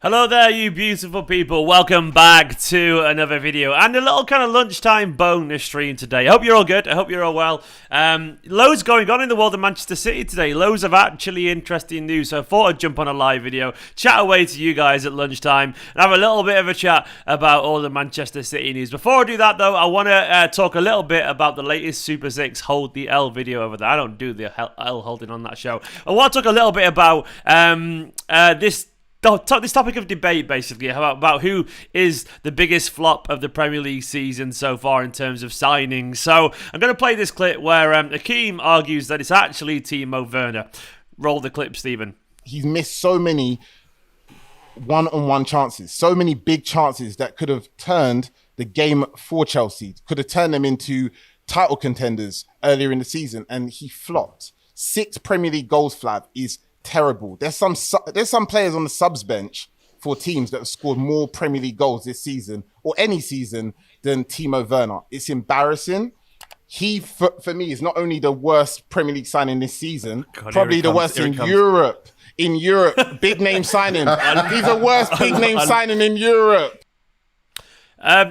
Hello there, you beautiful people. Welcome back to another video and a little kind of lunchtime bonus stream today. I hope you're all good. I hope you're all well. Loads going on in the world of Manchester City today. Loads of actually interesting news. So I thought I'd jump on a live video, chat away to you guys at lunchtime, and have a little bit of a chat about all the Manchester City news. Before I do that, though, I want to talk a little bit about the latest Super 6 Hold the L video over there. I don't do the L holding on that show. I want to talk a little bit about this topic of debate, basically, about who is the biggest flop of the Premier League season so far in terms of signings. So I'm going to play this clip where Akeem argues that it's actually Timo Werner. Roll the clip, Stephen. He's missed so many one-on-one chances, so many big chances that could have turned the game for Chelsea, could have turned them into title contenders earlier in the season, and he flopped. 6 Premier League goals, Flav, is terrible. There's some players on the subs bench for teams that have scored more Premier League goals this season or any season than Timo Werner. It's embarrassing. He, for me, is not only the worst Premier League signing this season, probably the worst in Europe. In Europe, big name signing. He's the worst big name signing in Europe.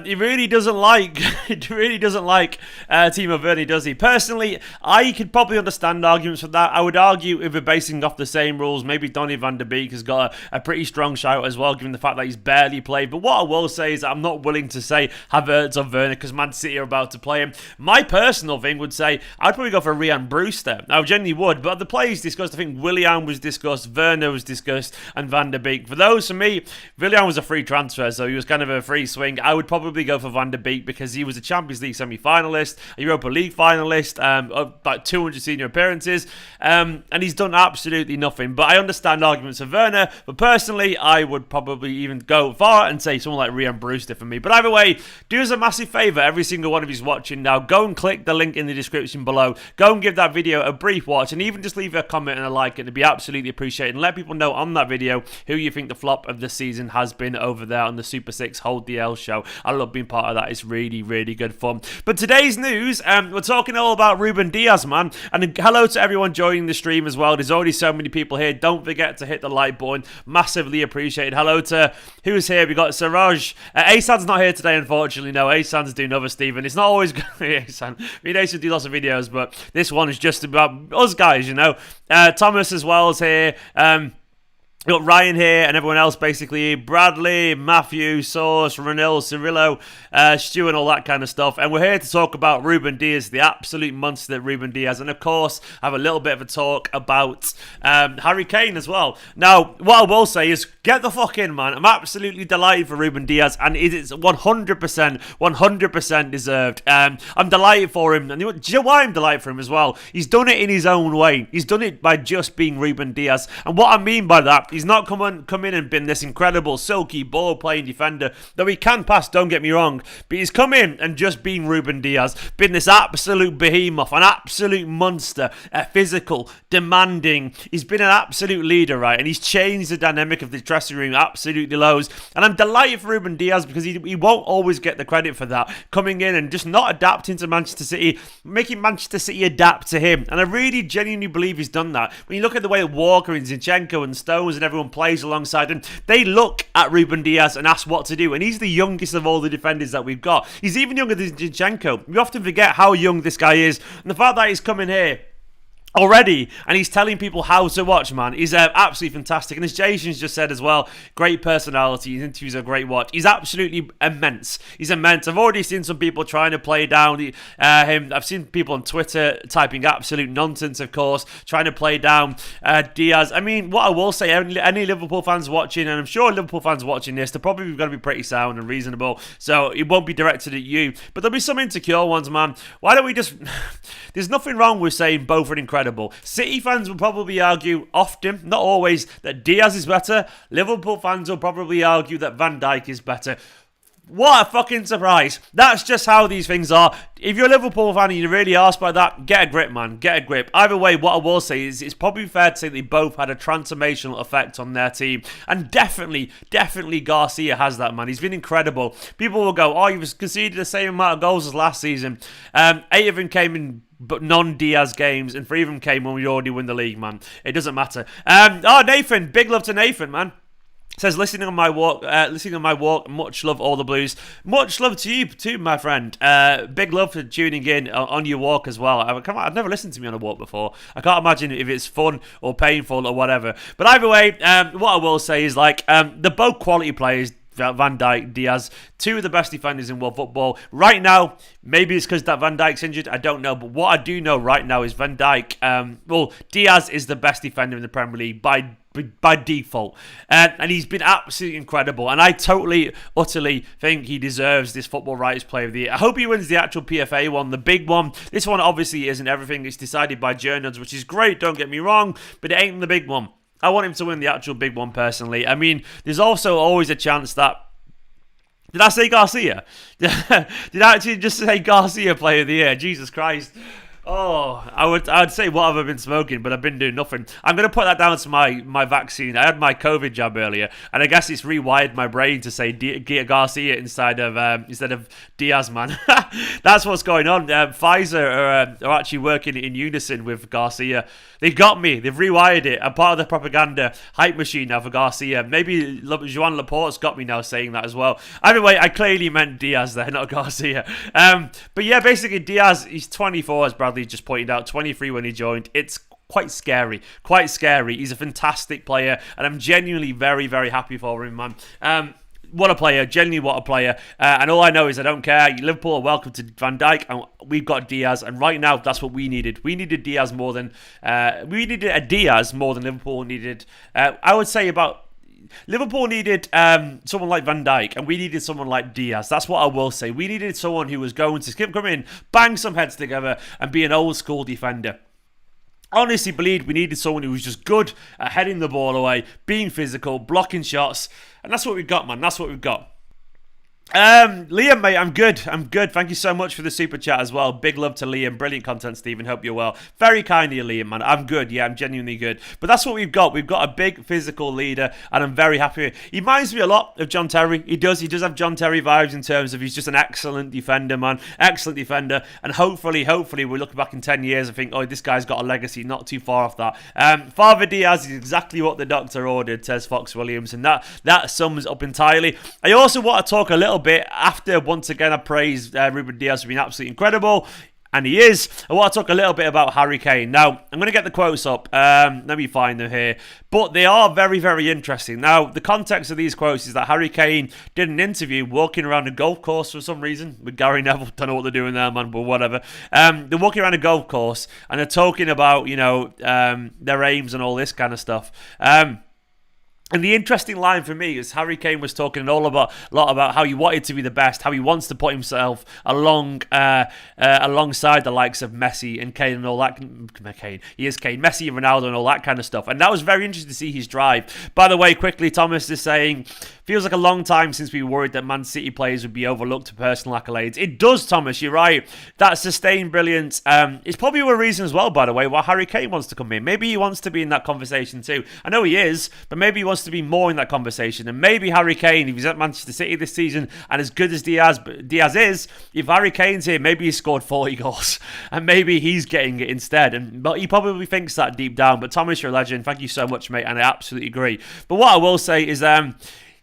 He really doesn't like Timo Werner, does he? Personally, I could probably understand arguments for that. I would argue if we're basing off the same rules, maybe Donny van de Beek has got a pretty strong shout as well, given the fact that he's barely played. But what I will say is that I'm not willing to say Havertz or Werner because Man City are about to play him. My personal thing would say I'd probably go for Reuben Brewster. I genuinely would, but the players discussed, I think Willian was discussed, Werner was discussed, and Van de Beek. For those, for me, Willian was a free transfer, so he was kind of a free swing. I would probably go for Van de Beek because he was a Champions League semi-finalist, a Europa League finalist, about 200 senior appearances, and he's done absolutely nothing. But I understand arguments of Werner, but personally, I would probably even go far and say someone like Reuben Brewster for me. But either way, do us a massive favour, every single one of you watching now, go and click the link in the description below, go and give that video a brief watch, and even just leave a comment and a like, it'd be absolutely appreciated, and let people know on that video who you think the flop of the season has been over there on the Super 6 Hold the L show. I love being part of that. It's really, really good fun. But today's news, we're talking all about Ruben Dias, man. And hello to everyone joining the stream as well. There's already so many people here. Don't forget to hit the like button. Massively appreciated. Hello to who's here. We got Siraj. Asan's not here today, unfortunately. No, Asan's doing other Stephen. It's not always good. Asan. Me and Asan do lots of videos, but this one is just about us guys, you know. Thomas as well is here. We've got Ryan here and everyone else basically. Bradley, Matthew, Source, Ranil, Cirillo, Stu and all that kind of stuff. And we're here to talk about Ruben Dias, the absolute monster that Ruben Dias. And of course, have a little bit of a talk about Harry Kane as well. Now, what I will say is, get the fuck in, man. I'm absolutely delighted for Ruben Dias. And it is 100% deserved. I'm delighted for him. And do you know why I'm delighted for him as well? He's done it in his own way. He's done it by just being Ruben Dias. And what I mean by that, he's not come in and been this incredible, silky, ball-playing defender, though he can pass, don't get me wrong, but he's come in and just been Ruben Dias, been this absolute behemoth, an absolute monster, physical, demanding. He's been an absolute leader, right? And he's changed the dynamic of the dressing room absolutely loads. And I'm delighted for Ruben Dias because he won't always get the credit for that, coming in and just not adapting to Manchester City, making Manchester City adapt to him. And I really genuinely believe he's done that. When you look at the way Walker and Zinchenko and Stones and everyone plays alongside him, they look at Ruben Dias and ask what to do. And he's the youngest of all the defenders that we've got. He's even younger than Zinchenko. We often forget how young this guy is. And the fact that he's coming here already and he's telling people how to watch, man, he's absolutely fantastic. And as Jason's just said as well, great personality. His interviews are great watch. He's absolutely immense. He's immense. I've already seen some people trying to play down him. I've seen people on Twitter typing absolute nonsense, of course, trying to play down Diaz. I mean, what I will say, any Liverpool fans watching, and I'm sure Liverpool fans watching this, they're probably going to be pretty sound and reasonable, so it won't be directed at you, but there'll be some insecure ones, man. Why don't we just there's nothing wrong with saying both are incredible. City fans will probably argue often, not always, that Diaz is better. Liverpool fans will probably argue that Van Dijk is better. What a fucking surprise. That's just how these things are. If you're a Liverpool fan and you're really arsed by that, get a grip, man. Get a grip. Either way, what I will say is it's probably fair to say they both had a transformational effect on their team. And definitely Garcia has that, man. He's been incredible. People will go, oh, you've conceded the same amount of goals as last season. 8 of them came in but non-Diaz games, and 3 of them came when we already win the league, man. It doesn't matter. Nathan, big love to Nathan, man. Says listening on my walk. Much love, all the Blues. Much love to you too, my friend. Big love for tuning in on your walk as well. I've never listened to me on a walk before. I can't imagine if it's fun or painful or whatever. But either way, what I will say is they're both quality players. Van Dijk, Dias, two of the best defenders in world football. Right now, maybe it's because that Van Dijk's injured, I don't know. But what I do know right now is Van Dijk, Dias is the best defender in the Premier League by default. And he's been absolutely incredible. And I totally, utterly think he deserves this Football Writers Player of the Year. I hope he wins the actual PFA one, the big one. This one obviously isn't everything. It's decided by journals, which is great, don't get me wrong. But it ain't the big one. I want him to win the actual big one personally. I mean, there's also always a chance that... Did I say Garcia? Did I actually just say Garcia Player of the Year? Jesus Christ. Oh, I'd say what have I been smoking, but I've been doing nothing. I'm going to put that down to my vaccine. I had my COVID jab earlier, and I guess it's rewired my brain to say Garcia instead of Diaz, man. That's what's going on. Pfizer are actually working in unison with Garcia. They got me. They've rewired it. I'm part of the propaganda hype machine now for Garcia. Maybe Joan Laporte's got me now saying that as well. Either way, I clearly meant Diaz there, not Garcia. But yeah, basically Diaz, he's 24, as Bradley just pointed out, 23 when he joined. It's quite scary. He's a fantastic player, and I'm genuinely very, very happy for him, man. What a player, genuinely what a player. And all I know is I don't care. Liverpool are welcome to Van Dijk, and we've got Diaz. And right now, that's what we needed. We needed Diaz more than Liverpool needed. I would say about Liverpool needed someone like Van Dijk, and we needed someone like Diaz. That's what I will say. We needed someone who was going to come in, bang some heads together, and be an old school defender. Honestly believed we needed someone who was just good at heading the ball away, being physical, blocking shots, and that's what we've got, man. That's what we've got. Liam, mate, I'm good. Thank you so much for the super chat as well. Big love to Liam. Brilliant content, Stephen. Hope you're well. Very kind of you, Liam, man. I'm good. Yeah, I'm genuinely good. But that's what we've got. We've got a big physical leader, and I'm very happy. He reminds me a lot of John Terry. He does have John Terry vibes in terms of he's just an excellent defender, man. Excellent defender. And hopefully, we look back in 10 years and think, oh, this guy's got a legacy. Not too far off that. Father Diaz is exactly what the doctor ordered, says Fox Williams, and that sums up entirely. I also want to talk a little bit after, once again, I praised Reuben Dias for being absolutely incredible, and he is. I want to talk a little bit about Harry Kane. Now, I'm going to get the quotes up. Let me find them here. But they are very, very interesting. Now, the context of these quotes is that Harry Kane did an interview walking around a golf course for some reason with Gary Neville. Don't know what they're doing there, man, but whatever. They're walking around a golf course, and they're talking about, their aims and all this kind of stuff. And the interesting line for me is Harry Kane was talking a lot about how he wanted to be the best, how he wants to put himself alongside the likes of Messi and Kane and all that. He is Kane, Messi and Ronaldo and all that kind of stuff. And that was very interesting to see his drive. By the way, quickly, Thomas is saying, feels like a long time since we were worried that Man City players would be overlooked for personal accolades. It does, Thomas, you're right. That sustained brilliance is probably a reason as well, by the way, why Harry Kane wants to come in. Maybe he wants to be in that conversation too. I know he is, but maybe he wants to be more in that conversation. And maybe Harry Kane, if he's at Manchester City this season and as good as Diaz is, if Harry Kane's here, maybe he's scored 40 goals and maybe he's getting it instead. But he probably thinks that deep down. But Thomas, you're a legend. Thank you so much, mate. And I absolutely agree. But what I will say is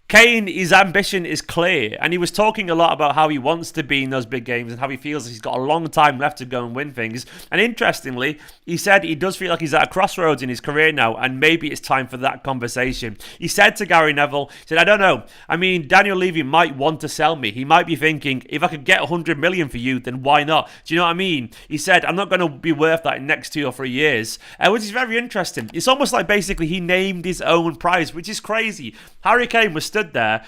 Kane, his ambition is clear, and he was talking a lot about how he wants to be in those big games and how he feels he's got a long time left to go and win things. And interestingly, he said he does feel like he's at a crossroads in his career now, and maybe it's time for that conversation. He said to Gary Neville, he said, I don't know. I mean, Daniel Levy might want to sell me. He might be thinking, if I could get 100 million for you, then why not? Do you know what I mean? He said, I'm not going to be worth that in the next 2 or 3 years, which is very interesting. It's almost like basically he named his own price, which is crazy. Harry Kane was stood there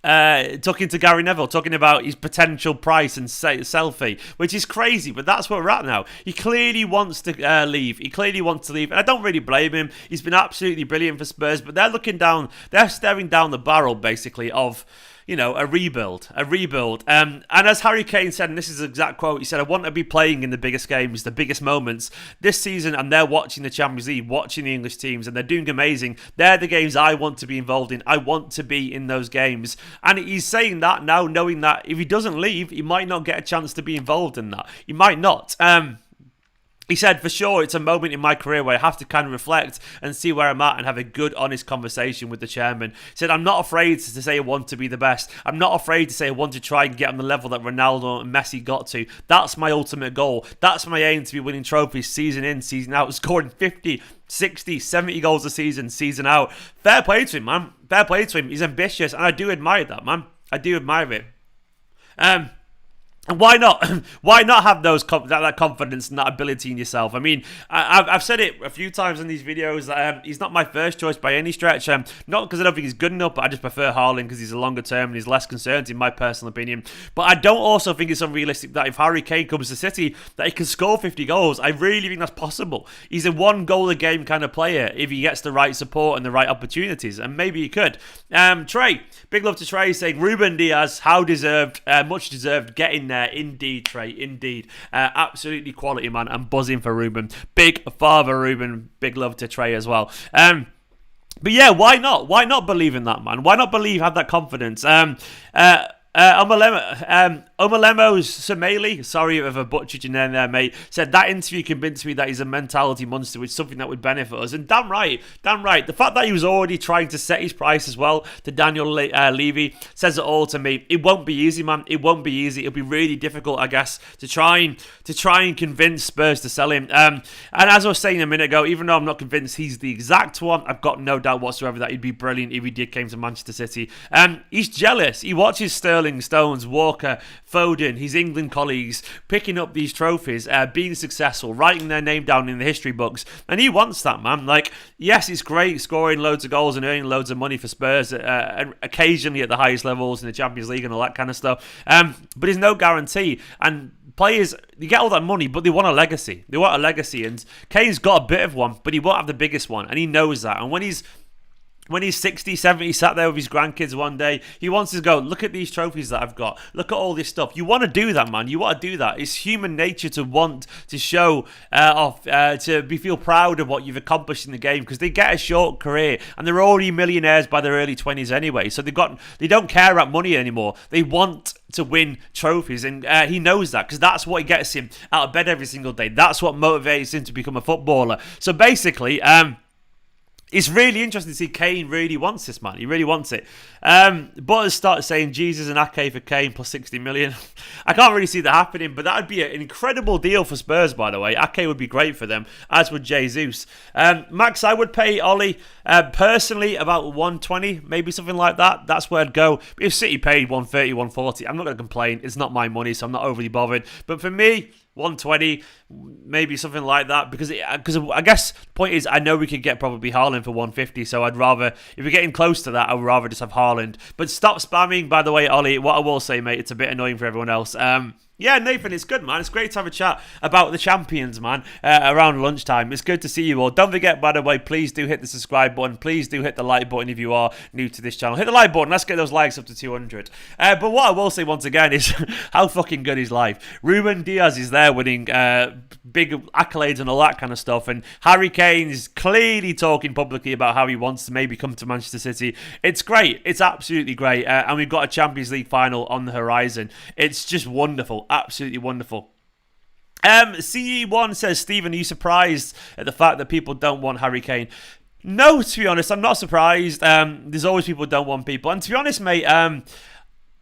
talking to Gary Neville, talking about his potential price and selfie, which is crazy, but that's where we're at now. He clearly wants to leave. And I don't really blame him. He's been absolutely brilliant for Spurs, but they're staring down the barrel, basically, of a rebuild. And as Harry Kane said, and this is the exact quote, he said, I want to be playing in the biggest games, the biggest moments this season, and they're watching the Champions League, watching the English teams, and they're doing amazing. They're the games I want to be involved in. I want to be in those games. And he's saying that now, knowing that if he doesn't leave, he might not get a chance to be involved in that. He might not. He said, for sure, it's a moment in my career where I have to kind of reflect and see where I'm at and have a good, honest conversation with the chairman. He said, I'm not afraid to say I want to be the best. I'm not afraid to say I want to try and get on the level that Ronaldo and Messi got to. That's my ultimate goal. That's my aim, to be winning trophies season in, season out, scoring 50, 60, 70 goals a season, season out. Fair play to him, man. Fair play to him. He's ambitious, and I do admire that, man. I do admire it. And why not? Why not have that confidence and that ability in yourself? I mean, I've said it a few times in these videos that he's not my first choice by any stretch. Not because I don't think he's good enough, but I just prefer Haaland because he's a longer term and he's less concerned, in my personal opinion. But I don't also think it's unrealistic that if Harry Kane comes to City, that he can score 50 goals. I really think that's possible. He's a one goal a game kind of player if he gets the right support and the right opportunities, and maybe he could. Trey, big love to Trey, saying Ruben Dias, how deserved, much deserved, getting there. Indeed, Trey, indeed. Absolutely quality, man. I'm buzzing for Ruben. Big father Ruben. Big love to Trey as well. But yeah, why not? Why not believe in that, man? Why not have that confidence? Omalemos Somali, sorry if I butchered your name there, mate, said that interview convinced me that he's a mentality monster, which is something that would benefit us. And damn right. The fact that he was already trying to set his price as well to Daniel Levy says it all to me. It won't be easy, man. It won't be easy. It'll be really difficult, I guess, to try and convince Spurs to sell him. And as I was saying a minute ago, even though I'm not convinced he's the exact one, I've got no doubt whatsoever that he'd be brilliant if he did came to Manchester City. He's jealous. He watches Sterling, Stones, Walker, Foden, his England colleagues picking up these trophies, being successful, writing their name down in the history books, and he wants that, man. Like, yes, it's great scoring loads of goals and earning loads of money for Spurs, occasionally at the highest levels in the Champions League and all that kind of stuff, but there's no guarantee. And players, they get all that money, but they want a legacy. And Kane's got a bit of one, but he won't have the biggest one, and he knows that. And when he's 60, 70, sat there with his grandkids one day, he wants to go, look at these trophies that I've got. Look at all this stuff. You want to do that, man. You want to do that. It's human nature to want to show feel proud of what you've accomplished in the game, because they get a short career and they're already millionaires by their early 20s anyway. So they don't care about money anymore. They want to win trophies, and he knows that, because that's what gets him out of bed every single day. That's what motivates him to become a footballer. So basically, it's really interesting to see Kane really wants this, man. He really wants it. Butters started saying Jesus and Ake for Kane plus 60 million. I can't really see that happening, but that would be an incredible deal for Spurs, by the way. Ake would be great for them, as would Jesus. Max, I would pay Ollie personally about 120, maybe something like that. That's where I'd go. But if City paid 130, 140, I'm not going to complain. It's not my money, so I'm not overly bothered. But for me, 120, maybe something like that, because I guess the point is, I know we could get probably Haaland for 150, so I'd rather, if we're getting close to that, I would rather just have Haaland. But stop spamming, by the way, Ollie. What I will say, mate, it's a bit annoying for everyone else. Yeah, Nathan, it's good, man. It's great to have a chat about the champions, man, around lunchtime. It's good to see you all. Don't forget, by the way, please do hit the subscribe button. Please do hit the like button if you are new to this channel. Hit the like button. Let's get those likes up to 200. But what I will say once again is how fucking good is life. Ruben Dias is there winning big accolades and all that kind of stuff. And Harry Kane is clearly talking publicly about how he wants to maybe come to Manchester City. It's great. It's absolutely great. And we've got a Champions League final on the horizon. It's just wonderful. Absolutely wonderful. CE1 says, Stephen, are you surprised at the fact that people don't want Harry Kane? No, to be honest, I'm not surprised. There's always people who don't want people. And to be honest, mate, I'm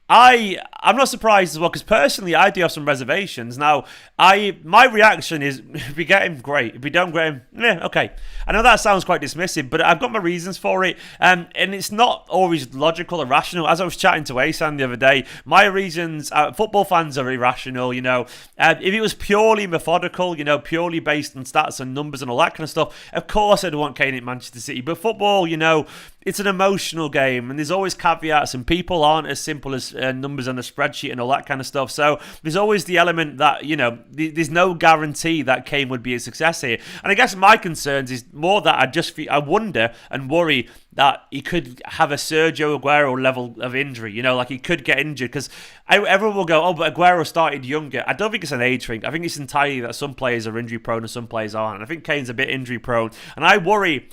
not surprised as well, because personally I do have some reservations. Now, my reaction is, if we get him, great. If we don't get him, okay. I know that sounds quite dismissive, but I've got my reasons for it. And it's not always logical or rational. As I was chatting to Asan the other day, my reasons, football fans are irrational, you know. If it was purely methodical, you know, purely based on stats and numbers and all that kind of stuff, of course I'd want Kane at Manchester City. But football, you know, it's an emotional game, and there's always caveats, and people aren't as simple as numbers on a spreadsheet and all that kind of stuff. So there's always the element that, you know, there's no guarantee that Kane would be a success here. And I guess my concerns is more that I wonder and worry that he could have a Sergio Aguero level of injury, you know, like he could get injured, because everyone will go, oh, but Aguero started younger. I don't think it's an age thing. I think it's entirely that some players are injury prone and some players aren't. And I think Kane's a bit injury prone, and I worry,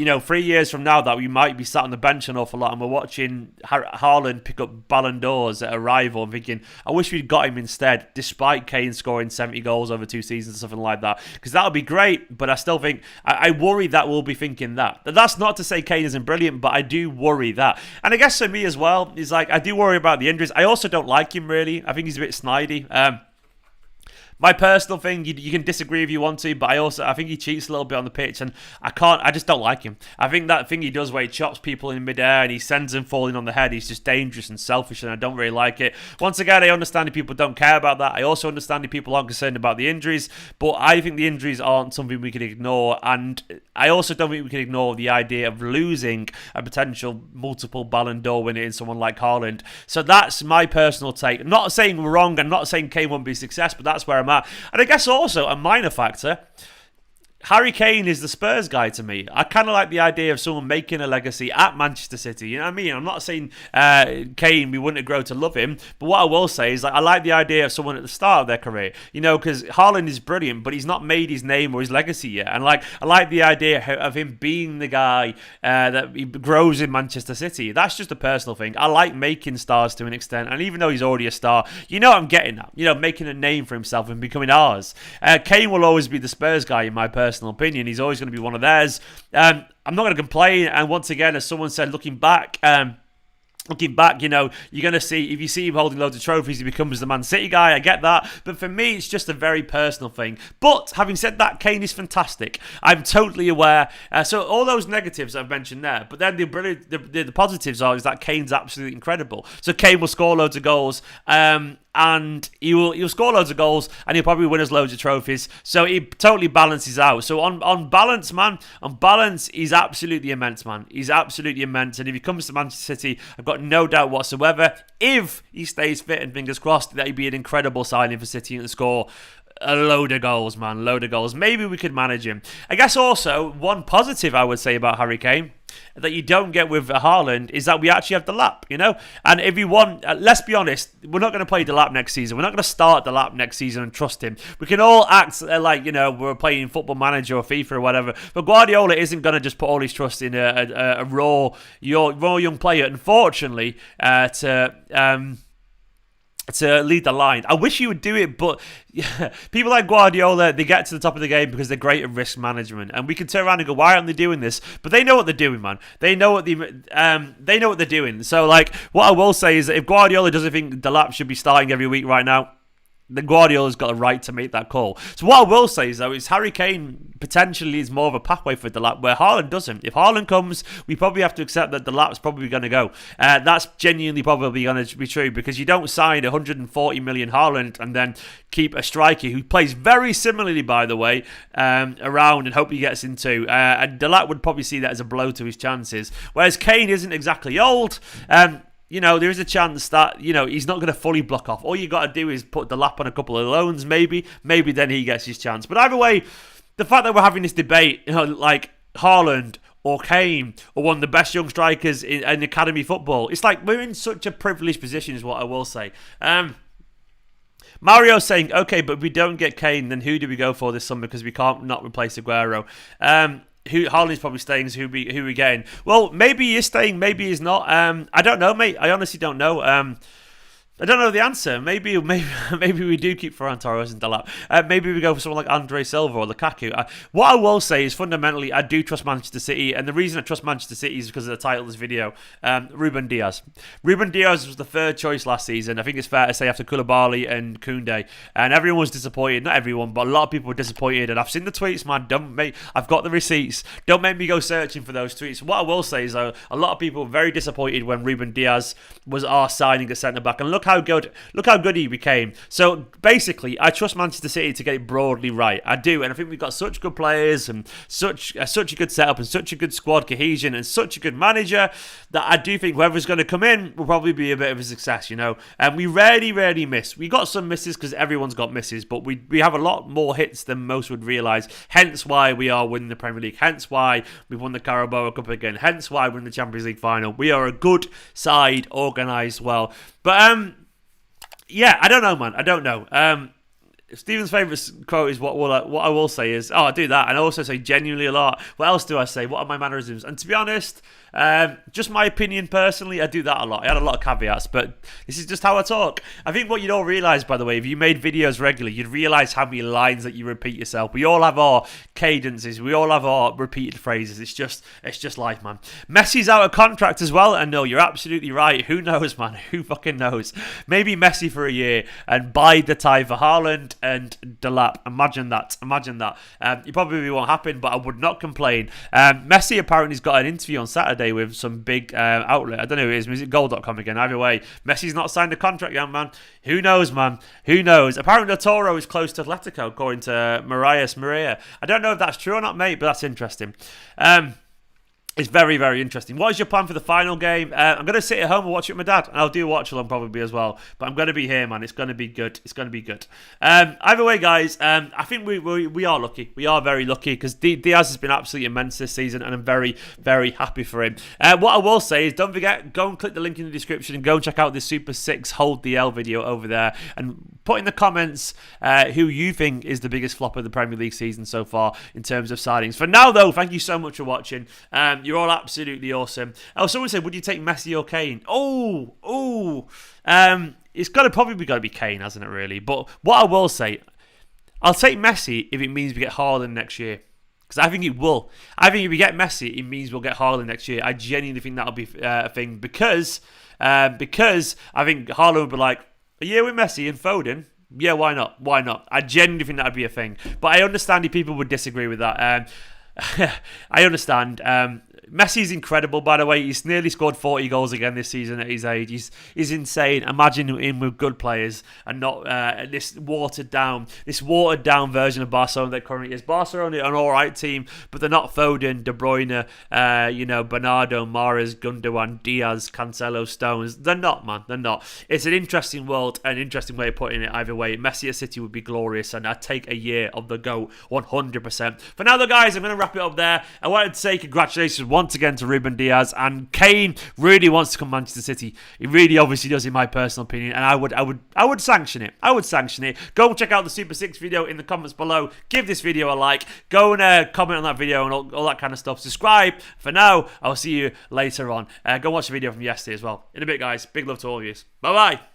3 years from now that we might be sat on the bench an awful lot and we're watching Haaland pick up Ballon d'Ors at a rival and thinking, I wish we'd got him instead, despite Kane scoring 70 goals over 2 seasons or something like that. Because that would be great, but I still think, I worry that we'll be thinking that. That's not to say Kane isn't brilliant, but I do worry that. And I guess for me as well, is like, I do worry about the injuries. I also don't like him really. I think he's a bit snidey. My personal thing, you can disagree if you want to, but I think he cheats a little bit on the pitch, and I just don't like him. I think that thing he does where he chops people in midair and he sends them falling on the head, he's just dangerous and selfish, and I don't really like it. Once again, I understand if people don't care about that. I also understand if people aren't concerned about the injuries, but I think the injuries aren't something we can ignore, and I also don't think we can ignore the idea of losing a potential multiple Ballon d'Or winner in someone like Haaland. So that's my personal take. I'm not saying we're wrong, I'm not saying Kane won't be a success, but that's where I'm at. And I guess also a minor factor, Harry Kane is the Spurs guy to me. I kind of like the idea of someone making a legacy at Manchester City. You know what I mean? I'm not saying Kane, we wouldn't grow to love him. But what I will say is, like, I like the idea of someone at the start of their career. Because Haaland is brilliant, but he's not made his name or his legacy yet. And I like the idea of him being the guy that he grows in Manchester City. That's just a personal thing. I like making stars to an extent. And even though he's already a star, I'm getting that. Making a name for himself and becoming ours. Kane will always be the Spurs guy in my personal opinion. He's always going to be one of theirs. I'm not going to complain. And once again, as someone said, looking back, you're going to see, if you see him holding loads of trophies, he becomes the Man City guy. I get that. But for me, it's just a very personal thing. But having said that, Kane is fantastic. I'm totally aware. So all those negatives I've mentioned there, but then the positives is that Kane's absolutely incredible. So Kane will score loads of goals. And he'll score loads of goals, and he'll probably win us loads of trophies. So he totally balances out. So on balance, man, he's absolutely immense, man. He's absolutely immense. And if he comes to Manchester City, I've got no doubt whatsoever, if he stays fit and fingers crossed, that he'd be an incredible signing for City and score a load of goals, man. Load of goals. Maybe we could manage him. I guess also, one positive I would say about Harry Kane that you don't get with Haaland is that we actually have the lap, And if you want, let's be honest, we're not going to play the lap next season. We're not going to start the lap next season and trust him. We can all act like, we're playing Football Manager or FIFA or whatever. But Guardiola isn't going to just put all his trust in a raw young player, unfortunately, to lead the line. I wish you would do it, but people like Guardiola, they get to the top of the game because they're great at risk management, and we can turn around and go, why aren't they doing this? But they know what they're doing, man. They know what they're doing. So, what I will say is that if Guardiola doesn't think Delap should be starting every week right now, then Guardiola's got a right to make that call. So what I will say is, though, is Harry Kane potentially is more of a pathway for Delap, where Haaland doesn't. If Haaland comes, we probably have to accept that Delap's probably going to go. That's genuinely probably going to be true, because you don't sign 140 million Haaland and then keep a striker who plays very similarly, by the way, around and hope he gets into. And Delap would probably see that as a blow to his chances. Whereas Kane isn't exactly old. There is a chance that, he's not going to fully block off. All you got to do is put the lap on a couple of loans, maybe then he gets his chance. But either way, the fact that we're having this debate, like Haaland or Kane or one of the best young strikers in academy football, it's like we're in such a privileged position is what I will say. Mario's saying, okay, but if we don't get Kane, then who do we go for this summer, because we can't not replace Aguero? Haaland's probably staying, so who we getting? Well, maybe he is staying, maybe he's not. I don't know, mate. I honestly don't know. I don't know the answer. Maybe we do keep Ferran Torres and Delap. Maybe we go for someone like Andre Silva or Lukaku. What I will say is, fundamentally, I do trust Manchester City, and the reason I trust Manchester City is because of the title of this video. Ruben Dias. Ruben Dias was the third choice last season. I think it's fair to say, after Koulibaly and Koundé, and everyone was disappointed. Not everyone, but a lot of people were disappointed. And I've seen the tweets, man. I've got the receipts. Don't make me go searching for those tweets. What I will say is, though, a lot of people were very disappointed when Ruben Dias was our signing at centre back, and look how good he became. So basically, I trust Manchester City to get it broadly right. I do, and I think we've got such good players and such a good setup and such a good squad cohesion and such a good manager that I do think whoever's going to come in will probably be a bit of a success, And we rarely miss. We got some misses because everyone's got misses, but we have a lot more hits than most would realise. Hence why we are winning the Premier League. Hence why we've won the Carabao Cup again. Hence why we're in the Champions League final. We are a good side, organised well. But yeah, I don't know, man. I don't know. Steven's favourite quote is what I will say is, I do that, and I also say genuinely a lot. What else do I say? What are my mannerisms? And to be honest, just my opinion personally, I do that a lot. I had a lot of caveats, but this is just how I talk. I think what you'd all realise, by the way, if you made videos regularly, you'd realise how many lines that you repeat yourself. We all have our cadences. We all have our repeated phrases. It's just life, man. Messi's out of contract as well, and no, you're absolutely right. Who knows, man? Who fucking knows? Maybe Messi for a year and bide the time for Haaland and Delap. Imagine that. It probably won't happen, but I would not complain. Messi apparently has got an interview on Saturday with some big outlet. I don't know who it is it goal.com again? Either way, Messi's not signed a contract yet, man. Who knows, man? Who knows? Apparently, Toro is close to Atletico, according to Maria. I don't know if that's true or not, mate, but that's interesting. It's very, very interesting. What is your plan for the final game? I'm going to sit at home and watch it with my dad. And I'll do a watch along probably as well. But I'm going to be here, man. It's going to be good. Either way, guys, I think we are lucky. We are very lucky because Dias has been absolutely immense this season. And I'm very, very happy for him. What I will say is don't forget, go and click the link in the description and go and check out the Super 6 Hold DL video over there. And put in the comments who you think is the biggest flop of the Premier League season so far in terms of signings. For now, though, thank you so much for watching. You're all absolutely awesome. Oh, someone said, would you take Messi or Kane? It's probably got to be Kane, hasn't it, really? But what I will say, I'll take Messi if it means we get Haaland next year. Because I think it will. I think if we get Messi, it means we'll get Haaland next year. I genuinely think that'll be a thing. Because I think Haaland would be like, a year with Messi and Foden? Yeah, why not? I genuinely think that would be a thing. But I understand if people would disagree with that. I understand. Messi's incredible, by the way. He's nearly scored 40 goals again this season at his age. He's insane. Imagine him with good players and not this watered down version of Barcelona that currently is. Barcelona are an alright team, but they're not Foden, De Bruyne, Bernardo, Mahrez, Gundogan, Diaz, Cancelo, Stones. They're not, man. They're not. It's an interesting world, an interesting way of putting it either way. Messi at City would be glorious, and I'd take a year of the GOAT 100%. For now, though, guys, I'm going to wrap it up there. I wanted to say congratulations once again to Ruben Dias, and Kane really wants to come to Manchester City. He really obviously does, in my personal opinion, and I would sanction it. Go and check out the Super 6 video in the comments below. Give this video a like. Go and comment on that video and all that kind of stuff. Subscribe. For now, I'll see you later on. Go watch the video from yesterday as well. In a bit, guys. Big love to all of you. Bye-bye.